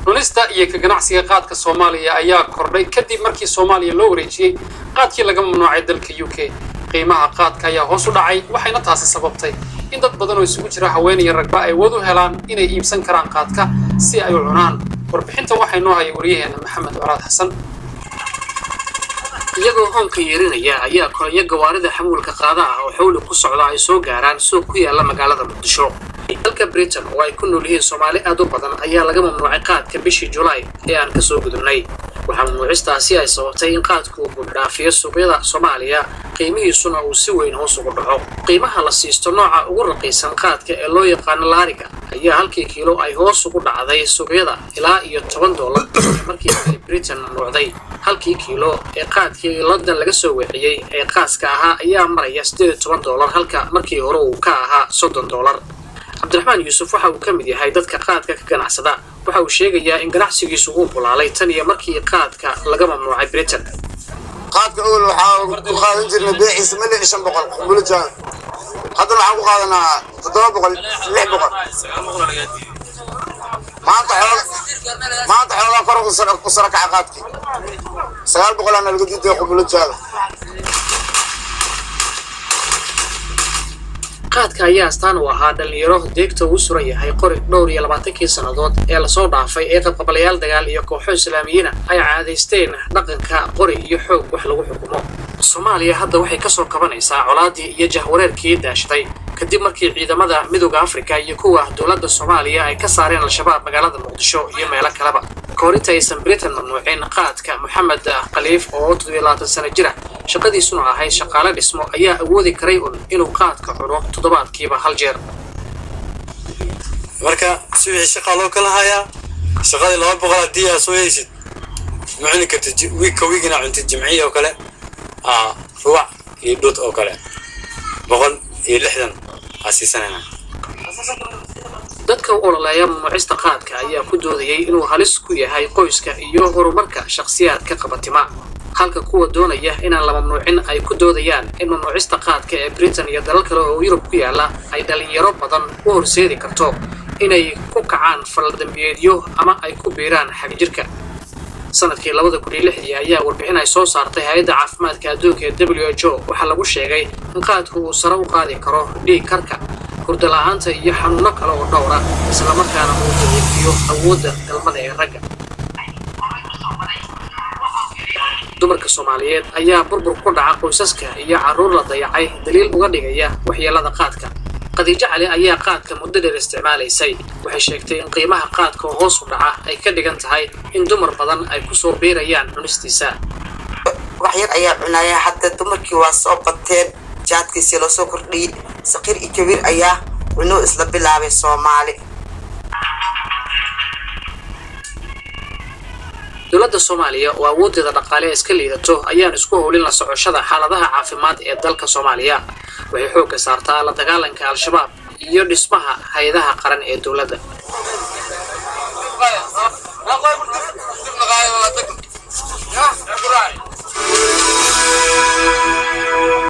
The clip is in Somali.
cunista iyo ka ganacsiga qaadka Soomaaliya ayaa kordhay kadib markii Soomaaliya loo wareejiyay qaadkii laga mamnuucay dalka UK qiimaha qaadka ayaa hoos u dhacay waxayna taasi sababtay in dad badan oo isugu jira haween iyo ragba ay wadu helaan inay iibsan karaan qaadka si ay u cunaan warbixinta waxay noo hayay wariyaheena Maxamed Waraad Xasan iyagoo hoonka yeerinaya ayaa kolaya gawaarida xamuulka qaadaha oo xawli ku socda ay soo gaaraan suuq ku yaala magaalada Muqdisho dalka Britain oo ay ku nool yihiin Soomaali aad u badan ayaa laga mamnuucay qaadka bishii July ee aan ka soo gudubnay waxaa mamnuucistaasi ay sababtay in qaadku uu dhaafiyo suuqyada Soomaaliya qiimihiisuna uu si weyn hoos ugu dhaco qiimaha la siisto nooca ugu raqiisan qaadka ee loo yaqaan laariga ayaa halkii kiilo ay hoos ugu dhacday suuqyada ilaa iyo $10 markii ay Britain mamnuucday halkii kiilo ee qaadkii London laga soo weeciyay ee qaaska ahaa ayaa maraya $18 halka markii hore uu ka ahaa $30 Abdulrahman Yusuf waxa uu ka mid yahay dadka qaadka ka ganacsada waxa uu sheegayaa in ganacsigiisu uu bulaalay tan iyo markii qaadka laga mamnuucay Britain qaadka uu waxa ku qaadan jirnay beeciisa milyan 500 qumbulitaan hadda waxa ku qaadanaa 700 maanta xoolo kor u saraka qaadki 900 ana lagu diiday qumbulitaan qaadka ayaa astaan u ahaa dhalinyaro deegta uu suran yahay qori dhowr iyo 20 sanadood ee la soo dhaafay ee qabqabalayaal dagaal iyo kooxo islaamiyiin ay caadaysteen dhaqanka qori iyo xoog wax lagu xukumo Soomaaliya hadda waxay ka soo kabanaysaa colaadii iyo jahwareerkii daashtay kadib markii ciidamada midowga Afrika iyo kuwa dawladda Soomaaliya ay ka saareen al-shabaab magaalada Muqdisho iyo meelo kaleba koorinta aysan Britain mamnuucin qaadka Maxamed Khaliif oo 27 sano jira shaqadiisuna ahayd shaqaale dhismo ayaa awoodi karay inuu qaadka cuno toddobaadkiiba hal jeer marka si wixii shaqo loo kala hayaa shaqada 200 diya soo yeeshid macni ka wiigina cunti jimciyo kale ruuc iyo dad oo kale 160 asiisanana dadka ololaya mamnuucista qaadka ayaa ku doodayay inuu halis ku yahay qoyska iyo horumarka shakhsiyaadka qabatima halka kuwa doonaya inaan la mamnuucin ay ku doodayaan in mamnuucista qaadka ee Britain iyo dalal kale oo Yurub ku yaala ay dhalinyaro badan u horseedi karto inay ku kacaan fal dambiyeedyo ama ay ku biiraan xag jirka sanadkii 2006 ayaa warbixin ay soo saartay hay'adda caafimaadka adduunka ee WHO waxa lagu sheegay in qaadku uu sare u qaadi karo dhiig karka hurdo la'aanta iyo xanuuno kale oo dhowr ah isla markaana uu daciifiyo awoodda galmada ee ragga dumarka Soomaaliyeed ayaa burbur ku dhaca qoysaska iyo carruur la dayacay daliil uga dhigaya waxyeelada qaadka Khadiija Cali ayaa qaadka muddo dheer isticmaalaysay waxay sheegtay in qiimaha qaadka hoos u dhaca ay ka dhigan tahay in dumar badan ay ku soo beerayaan cunistiisa wax yar ayaa cunaya hadda dumarkii waa soo bateen jaadkiisa la soo kordhiyay saqir iyo kabiir ayaa cunno isla bilaabay Soomaali dawladda Soomaaliya oo awoodeeda dhaqaale iska liidato ayaan isku howlin la socoshada xaaladaha caafimaad ee dalka Soomaaliya waxay xoog ka saartaa la dagaalanka al-shabaab iyo dhismaha hay'adaha qaran ee dawladda